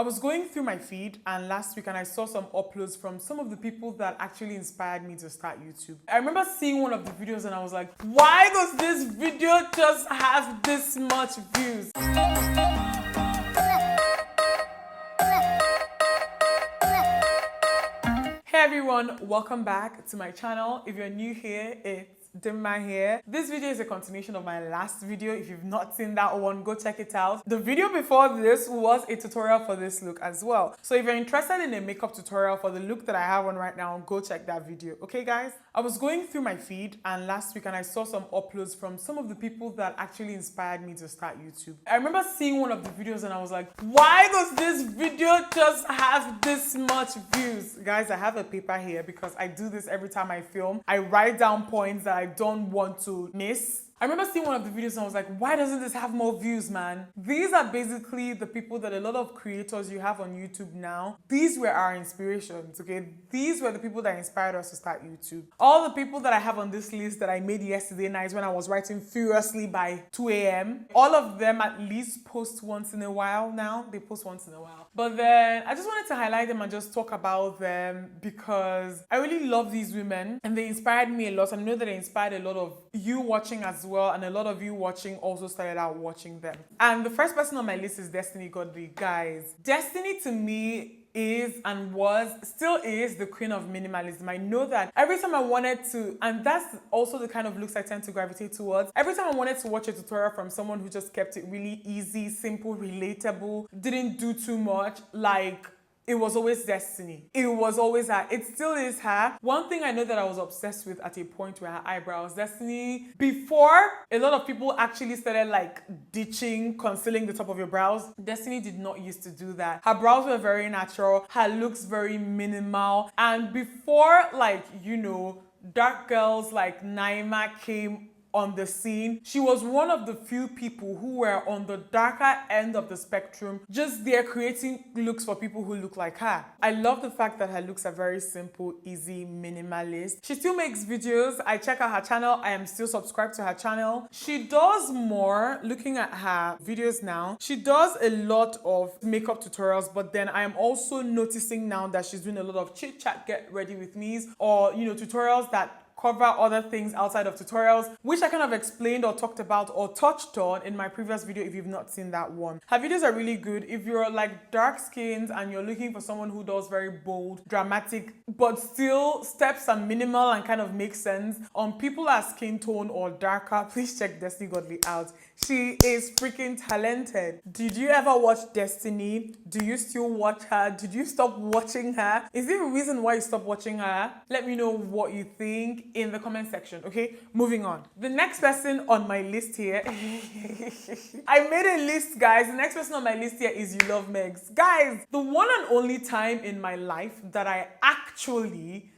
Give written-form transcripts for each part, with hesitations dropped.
I was going through my feed and last week and I saw some uploads from some of the people that actually inspired me to start YouTube. I remember seeing one of the videos and I was like, why does this video just have this much views? Hey everyone, welcome back to my channel. If you're new here, it's Dimma here. This video is a continuation of my last video. If you've not seen that one, go check it out. The video before this was a tutorial for this look as well. So if you're interested in a makeup tutorial for the look that I have on right now, go check that video. Okay guys? I was going through my feed and last week and I saw some uploads from some of the people that actually inspired me to start YouTube. I remember seeing one of the videos and I was like, why does this video just have this much views? Guys, I have a paper here because I do this every time I film. I write down points that I don't want to miss. I remember seeing one of the videos and I was like, why doesn't this have more views, man? These are basically the people that a lot of creators you have on YouTube now. These were our inspirations, okay? These were the people that inspired us to start YouTube. All the people that I have on this list that I made yesterday night when I was writing furiously by 2 a.m. All of them at least post once in a while now. They post once in a while. But then I just wanted to highlight them and just talk about them because I really love these women and they inspired me a lot. I know that they inspired a lot of you watching as well, and a lot of you watching also started out watching them. And the first person on my list is Destiny Godley. Guys, Destiny to me is and still is the queen of minimalism. I know that every time I wanted to, and that's also the kind of looks I tend to gravitate towards, every time I wanted to watch a tutorial from someone who just kept it really easy, simple, relatable, didn't do too much, like, it was always Destiny. It was always her. It still is her. One thing I know that I was obsessed with at a point were her eyebrows. Destiny, before a lot of people actually started like ditching, concealing the top of your brows, Destiny did not used to do that. Her brows were very natural. Her looks very minimal. And before, like, you know, dark girls like Naima came on the scene, she was one of the few people who were on the darker end of the spectrum, just there creating looks for people who look like her. I love the fact that her looks are very simple, easy, minimalist. She still makes videos. I check out her channel. I am still subscribed to her channel. She does more, looking at her videos now, she does a lot of makeup tutorials, but then I am also noticing now that she's doing a lot of chit chat, get ready with me's, or, you know, tutorials that cover other things outside of tutorials, which I kind of explained or talked about or touched on in my previous video if you've not seen that one. Her videos are really good. If you're like dark skinned and you're looking for someone who does very bold, dramatic, but still steps are minimal and kind of makes sense on people are skin tone or darker, please check Destiny Godley out. She is freaking talented. Did you ever watch Destiny? Do you still watch her? Did you stop watching her? Is there a reason why you stopped watching her? Let me know what you think in the comment section, okay? Moving on. The next person on my list here, I made a list, guys. The next person on my list here is YouLoveMegs. Guys, the one and only time in my life that I actually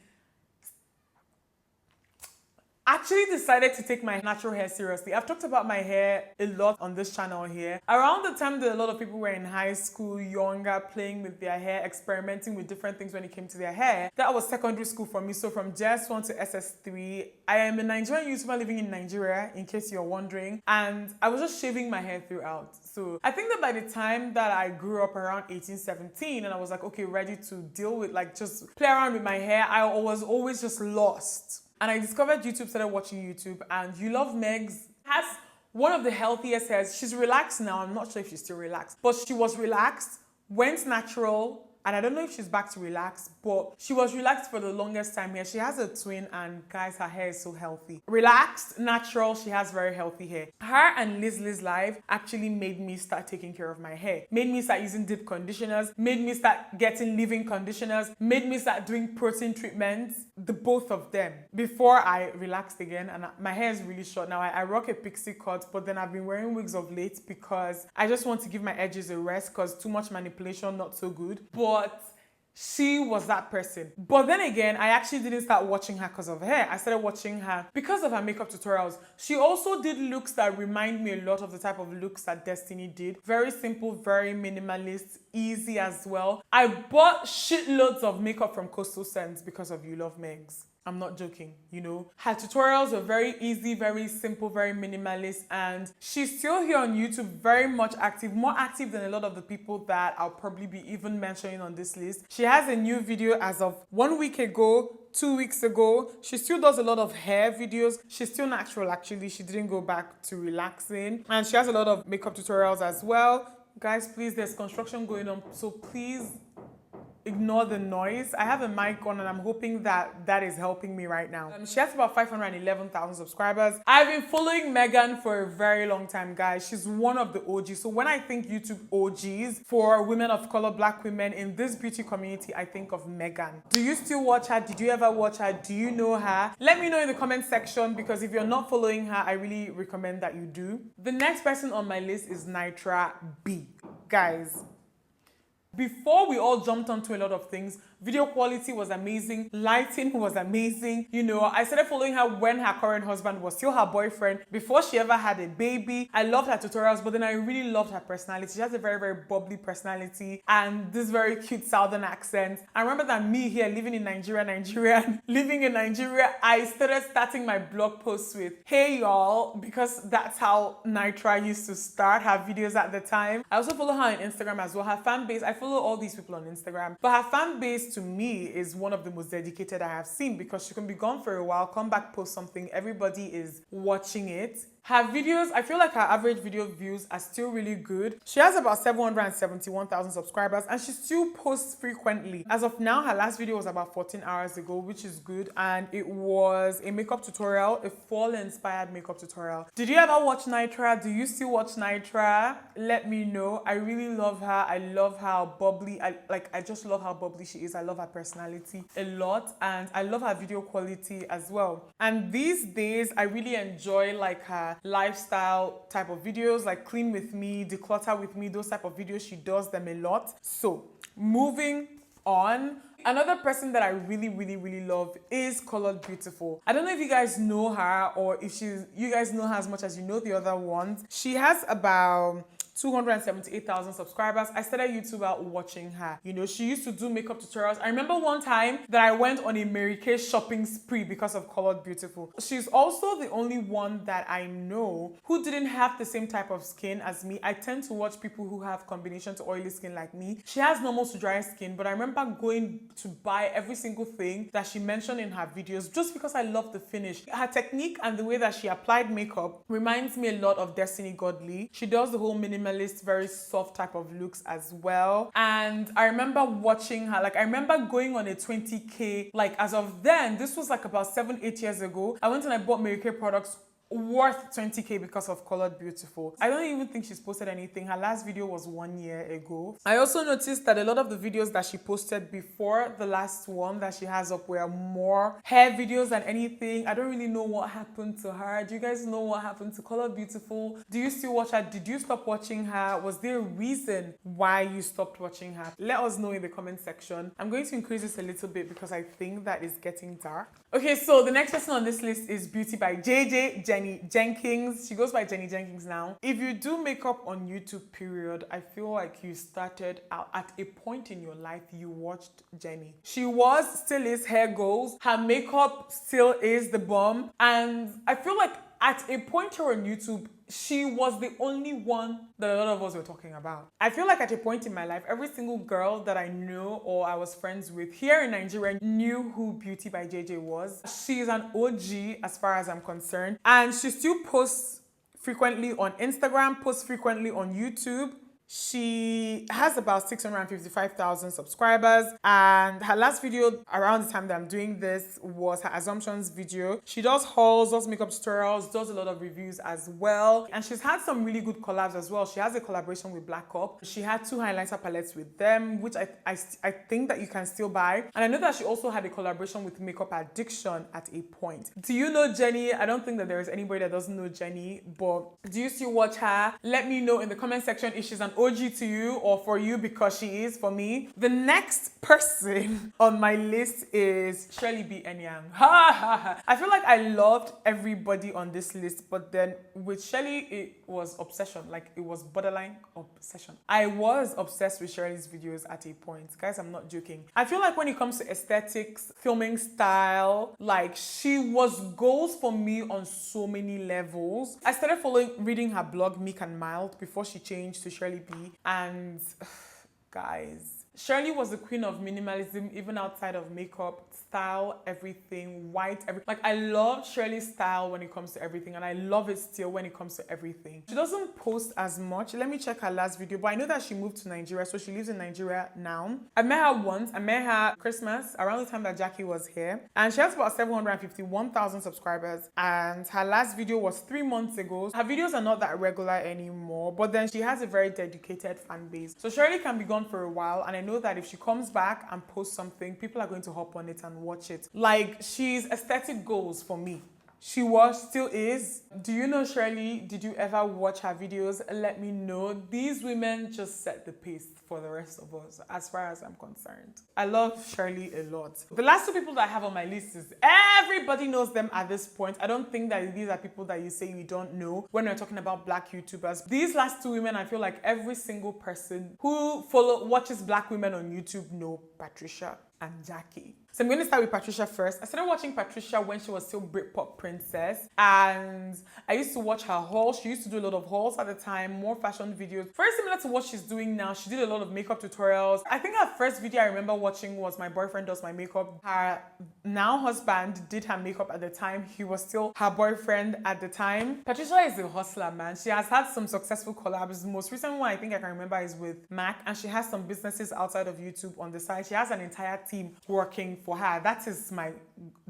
decided to take my natural hair seriously. I've talked about my hair a lot on this channel here. Around the time that a lot of people were in high school, younger, playing with their hair, experimenting with different things when it came to their hair, that was secondary school for me. So from JS1 to SS3, I am a Nigerian YouTuber living in Nigeria, in case you're wondering, and I was just shaving my hair throughout. So I think that by the time that I grew up around 18, 17, and I was like, okay, ready to deal with, like, just play around with my hair, I was always just lost. And I discovered YouTube, started watching YouTube, and YouLoveMegs has one of the healthiest hairs. She's relaxed now. I'm not sure if she's still relaxed, but she was relaxed, went natural, and I don't know if she's back to relax, but she was relaxed for the longest time here. She has a twin, and guys, her hair is so healthy. Relaxed, natural, she has very healthy hair. Her and Liz Live actually made me start taking care of my hair. Made me start using deep conditioners, made me start getting leave-in conditioners, made me start doing protein treatments, the both of them, before I relaxed again. And my hair is really short now. I rock a pixie cut, but then I've been wearing wigs of late because I just want to give my edges a rest because too much manipulation, not so good. But she was that person. But then again, I actually didn't start watching her because of her hair. I started watching her because of her makeup tutorials. She also did looks that remind me a lot of the type of looks that Destiny did. Very simple, very minimalist, easy as well. I bought shitloads of makeup from Coastal Scents because of YouLoveMegs. I'm not joking, you know. Her tutorials are very easy, very simple, very minimalist, and she's still here on YouTube, very much active, more active than a lot of the people that I'll probably be even mentioning on this list. She has a new video as of 1 week ago, 2 weeks ago. She still does a lot of hair videos. She's still natural actually. She didn't go back to relaxing. And she has a lot of makeup tutorials as well. Guys, please, there's construction going on, so please ignore the noise. I have a mic on and I'm hoping that that is helping me right now. She has about 511,000 subscribers. I've been following Megan for a very long time, guys. She's one of the OGs. So when I think YouTube OGs for women of color, black women in this beauty community, I think of Megan. Do you still watch her? Did you ever watch her? Do you know her? Let me know in the comment section, because if you're not following her, I really recommend that you do. The next person on my list is Nitra B. Guys, before we all jumped onto a lot of things, video quality was amazing, lighting was amazing. You know, I started following her when her current husband was still her boyfriend, before she ever had a baby. I loved her tutorials, but then I really loved her personality. She has a very, very bubbly personality and this very cute southern accent. I remember that me here living in living in Nigeria, I starting my blog posts with, "Hey y'all," because that's how Nitra used to start her videos at the time. I also follow her on Instagram as well. Her fan base, I follow all these people on Instagram, but her fan base to me is one of the most dedicated I have seen, because she can be gone for a while, come back, post something, everybody is watching it. Her videos, I feel like her average video views are still really good. She has about 771,000 subscribers and she still posts frequently. As of now, her last video was about 14 hours ago, which is good. And it was a makeup tutorial, a fall-inspired makeup tutorial. Did you ever watch Nitra? Do you still watch Nitra? Let me know. I really love her. I love how bubbly, I just love how bubbly she is. I love her personality a lot. And I love her video quality as well. And these days, I really enjoy like her lifestyle type of videos, like clean with me, declutter with me, those type of videos. She does them a lot. So moving on, another person that I really love is Colored Beautiful. I don't know if you guys know her or if you guys know her as much as you know the other ones. She has about 278,000 subscribers. I started YouTube out watching her. You know, she used to do makeup tutorials. I remember one time that I went on a Mary Kay shopping spree because of Colored Beautiful. She's also the only one that I know who didn't have the same type of skin as me. I tend to watch people who have combination to oily skin like me. She has normal to dry skin, but I remember going to buy every single thing that she mentioned in her videos just because I love the finish. Her technique and the way that she applied makeup reminds me a lot of Destiny Godley. She does the whole minimalist, very soft type of looks as well. And I remember watching her, like I remember going on a 20K, like as of then, this was like about 7-8 years ago. I went and I bought Mary Kay products worth 20K because of Colored Beautiful. I don't even think she's posted anything. Her last video was 1 year ago. I also noticed that a lot of the videos that she posted before the last one that she has up were more hair videos than anything. I don't really know what happened to her. Do you guys know what happened to Colored Beautiful? Do you still watch her? Did you stop watching her? Was there a reason why you stopped watching her? Let us know in the comment section. I'm going to increase this a little bit because I think that it's getting dark. Okay, so the next person on this list is Beauty by Jenny Jenkins. She goes by Jenny Jenkins now. If you do makeup on YouTube, period, I feel like you started out at a point in your life you watched Jenny. She still is hair goals. Her makeup still is the bomb. And I feel like at a point here on YouTube, she was the only one that a lot of us were talking about. I feel like at a point in my life, every single girl that I know or I was friends with here in Nigeria knew who Beauty by JJ was. She's an OG as far as I'm concerned. And she still posts frequently on Instagram, posts frequently on YouTube. She has about 655,000 subscribers, and her last video around the time that I'm doing this was her Assumptions video. She does hauls, does makeup tutorials, does a lot of reviews as well, and she's had some really good collabs as well. She has a collaboration with Black Up. She had 2 highlighter palettes with them, which I think that you can still buy. And I know that she also had a collaboration with Makeup Addiction at a point. Do you know Jenny? I don't think that there is anybody that doesn't know Jenny, but do you still watch her? Let me know in the comment section if she's an OG to you or for you because she is for me. The next person on my list is Shirley B. Eniang. I feel like I loved everybody on this list, but then with Shirley, it was obsession. Like, it was borderline obsession. I was obsessed with Shirley's videos at a point. Guys, I'm not joking. I feel like when it comes to aesthetics, filming style, like, she was goals for me on so many levels. I started reading her blog, Meek and Mild, before she changed to Shirley B. And guys, Shirley was the queen of minimalism, even outside of makeup, style, everything, white, like, I love Shirley's style when it comes to everything, and I love it still when it comes to everything. She doesn't post as much. Let me check her last video, but I know that she moved to Nigeria, so she lives in Nigeria now. I met her once. I met her Christmas, around the time that Jackie was here, and she has about 751,000 subscribers, and her last video was 3 months ago. Her videos are not that regular anymore, but then she has a very dedicated fan base. So Shirley can be gone for a while, and I know that if she comes back and posts something, people are going to hop on it and watch it. Like, she's aesthetic goals for me. She was, still is. Do you know Shirley? Did you ever watch her videos? Let me know. These women just set the pace for the rest of us, as far as I'm concerned. I love Shirley a lot. The last two people that I have on my list is, everybody knows them at this point. I don't think that these are people that you say you don't know when we're talking about Black YouTubers. These last two women, I feel like every single person who watches Black women on YouTube know Patricia and Jackie. So I'm going to start with Patricia first. I started watching Patricia when she was still Britpop Princess, and I used to watch her hauls. She used to do a lot of hauls at the time, more fashion videos. Very similar to what she's doing now. She did a lot of makeup tutorials. I think her first video I remember watching was My Boyfriend Does My Makeup. Her now husband did her makeup at the time. He was still her boyfriend at the time. Patricia is a hustler, man. She has had some successful collabs. The most recent one I think I can remember is with Mac, and she has some businesses outside of YouTube on the side. She has an entire team working for her. That is my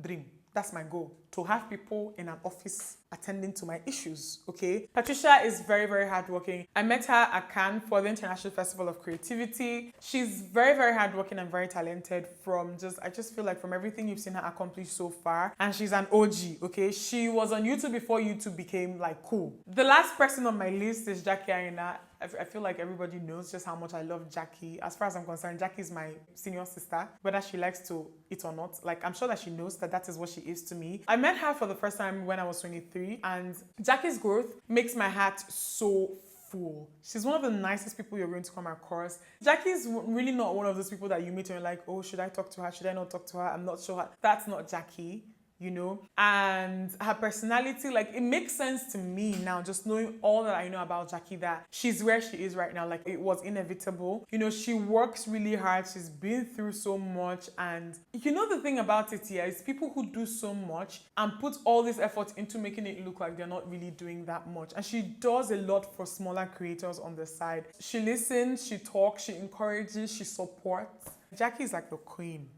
dream. That's my goal, to have people in an office attending to my issues, okay? Patricia is very, very hardworking. I met her at Cannes for the International Festival of Creativity. She's very, very hardworking and very talented I just feel like from everything you've seen her accomplish so far. And she's an OG, okay? She was on YouTube before YouTube became like cool. The last person on my list is Jackie Aina. I feel like everybody knows just how much I love Jackie. As far as I'm concerned, Jackie is my senior sister, whether she likes to eat or not. Like, I'm sure that she knows that that is what she is to me. I met her for the first time when I was 23, and Jackie's growth makes my heart so full. She's one of the nicest people you're going to come across. Jackie's really not one of those people that you meet and you're like, oh, should I talk to her? Should I not talk to her? I'm not sure. That's not Jackie. You know, and her personality, like, it makes sense to me now, just knowing all that I know about Jackie, that she's where she is right now. Like, it was inevitable. You know, she works really hard. She's been through so much. And you know, the thing about it here is people who do so much and put all this effort into making it look like they're not really doing that much. And she does a lot for smaller creators on the side. She listens, she talks, she encourages, she supports. Jackie is like the queen.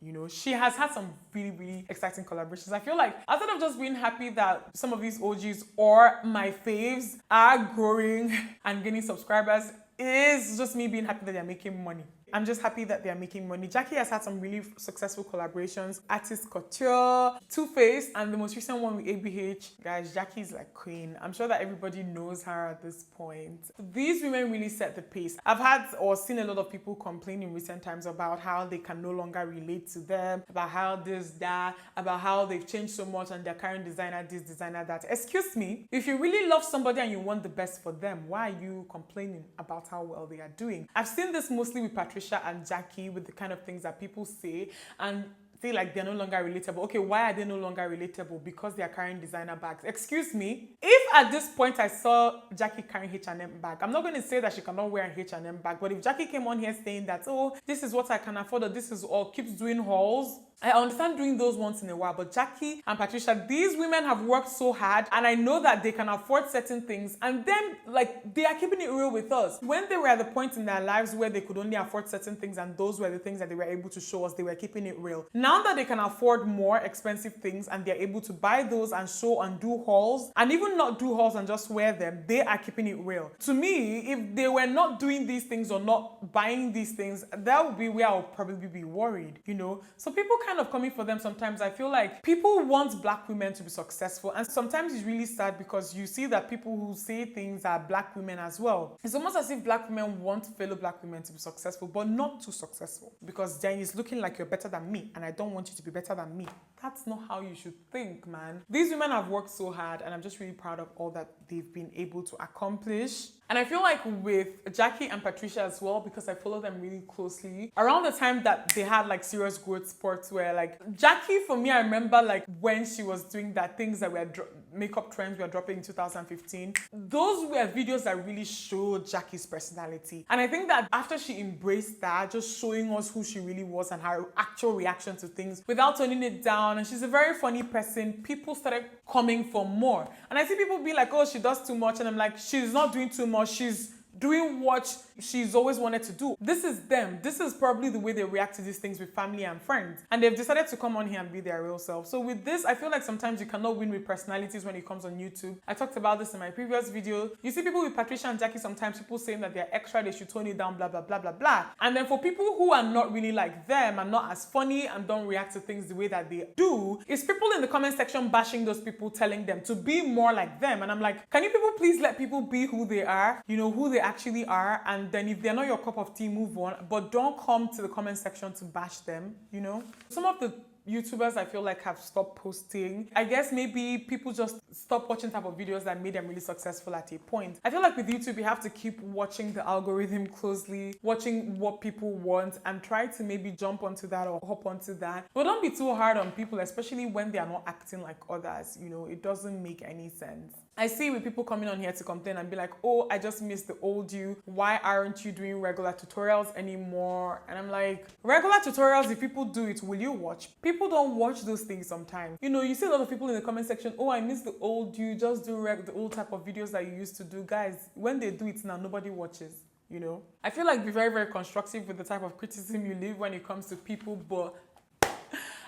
You know, she has had some really, really exciting collaborations. I feel like outside of just being happy that some of these OGs or my faves are growing and gaining subscribers, is just me being happy that they're making money. I'm just happy that they're making money. Jackie has had some really successful collaborations. Artist Couture, Too Faced, and the most recent one with ABH. Guys, Jackie's like queen. I'm sure that everybody knows her at this point. These women really set the pace. I've had or seen a lot of people complain in recent times about how they can no longer relate to them, about how this, that, about how they've changed so much and they're carrying designer this, designer that. Excuse me, if you really love somebody and you want the best for them, why are you complaining about how well they are doing? I've seen this mostly with Patricia and Jackie, with the kind of things that people say and feel like they're no longer relatable. Okay, why are they no longer relatable? Because they are carrying designer bags. Excuse me, if at this point I saw Jackie carrying H&M bag, I'm not going to say that she cannot wear an H&M bag, but if Jackie came on here saying that, oh, this is what I can afford, or this is all, keeps doing hauls, I understand doing those once in a while, but Jackie and Patricia, these women have worked so hard, and I know that they can afford certain things, and then, like, they are keeping it real with us. When they were at the point in their lives where they could only afford certain things, and those were the things that they were able to show us, they were keeping it real. Now that they can afford more expensive things, and they're able to buy those and show and do hauls, and even not do hauls and just wear them, they are keeping it real. To me, if they were not doing these things or not buying these things, that would be where I would probably be worried, you know? So people can kind of coming for them sometimes. I feel like people want black women to be successful, and sometimes it's really sad because you see that people who say things are black women as well. It's almost as if black women want fellow black women to be successful, but not too successful, because then it's looking like you're better than me and I don't want you to be better than me. That's not how you should think, man. These women have worked so hard, and I'm just really proud of all that they've been able to accomplish. And I feel like with Jackie and Patricia as well, because I follow them really closely, around the time that they had like serious growth spurts where like Jackie, for me, I remember like when she was doing that things that were makeup trends were dropping in 2015. Those were videos that really showed Jackie's personality. And I think that after she embraced that, just showing us who she really was and her actual reaction to things without turning it down, and she's a very funny person, people started coming for more. And I see people be like, oh, she does too much. And I'm like, she's not doing too much. She's doing what she's always wanted to do. This is them. This is probably the way they react to these things with family and friends. And they've decided to come on here and be their real self. So with this, I feel like sometimes you cannot win with personalities when it comes on YouTube. I talked about this in my previous video. You see people with Patricia and Jackie, sometimes people saying that they're extra, they should tone it down, blah, blah, blah, blah, blah. And then for people who are not really like them and not as funny and don't react to things the way that they do, it's people in the comment section bashing those people, telling them to be more like them. And I'm like, can you people please let people be who they are, you know, who they actually are, and then if they're not your cup of tea, move on, but don't come to the comment section to bash them, you know. Some of the YouTubers I feel like have stopped posting. I guess maybe people just stopped watching type of videos that made them really successful at a point. I feel like with YouTube, you have to keep watching the algorithm closely, watching what people want, and try to maybe jump onto that or hop onto that. But don't be too hard on people, especially when they are not acting like others. You know, it doesn't make any sense. I see with people coming on here to complain and be like, oh, I just miss the old you. Why aren't you doing regular tutorials anymore? And I'm like, regular tutorials, if people do it, will you watch? People don't watch those things sometimes. You know, you see a lot of people in the comment section, oh, I miss the old you, just do the old type of videos that you used to do. Guys, when they do it now, nobody watches, you know? I feel like be very, very constructive with the type of criticism you leave when it comes to people, but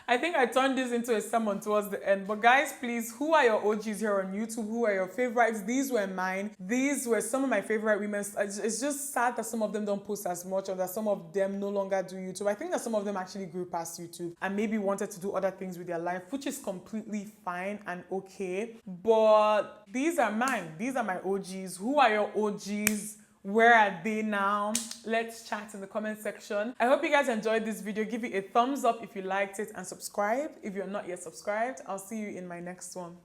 I think I turned this into a sermon towards the end. But guys, please, who are your OGs here on YouTube? Who are your favorites? These were mine. These were some of my favorite women. It's just sad that some of them don't post as much, or that some of them no longer do YouTube. I think that some of them actually grew past YouTube and maybe wanted to do other things with their life, which is completely fine and okay. But these are mine. These are my OGs. Who are your OGs? Where are they now? Let's chat in the comment section. I hope you guys enjoyed this video. Give it a thumbs up if you liked it, and subscribe if you're not yet subscribed. I'll see you in my next one.